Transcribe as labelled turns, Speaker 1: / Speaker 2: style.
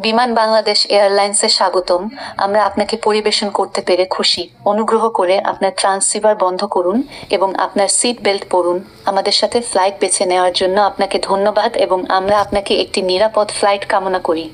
Speaker 1: বিমান বাংলাদেশ এয়ারলাইন্সে স্বাগতম। আমরা আপনাকে পরিবেশন করতে পেরে খুশি। অনুগ্রহ করে আপনার ট্রান্সসিভার বন্ধ করুন এবং আপনার সিট বেল্ট পরুন। আমাদের সাথে ফ্লাইট বেছে নেওয়ার জন্য আপনাকে ধন্যবাদ এবং আমরা আপনাকে একটি নিরাপদ ফ্লাইট কামনা করি।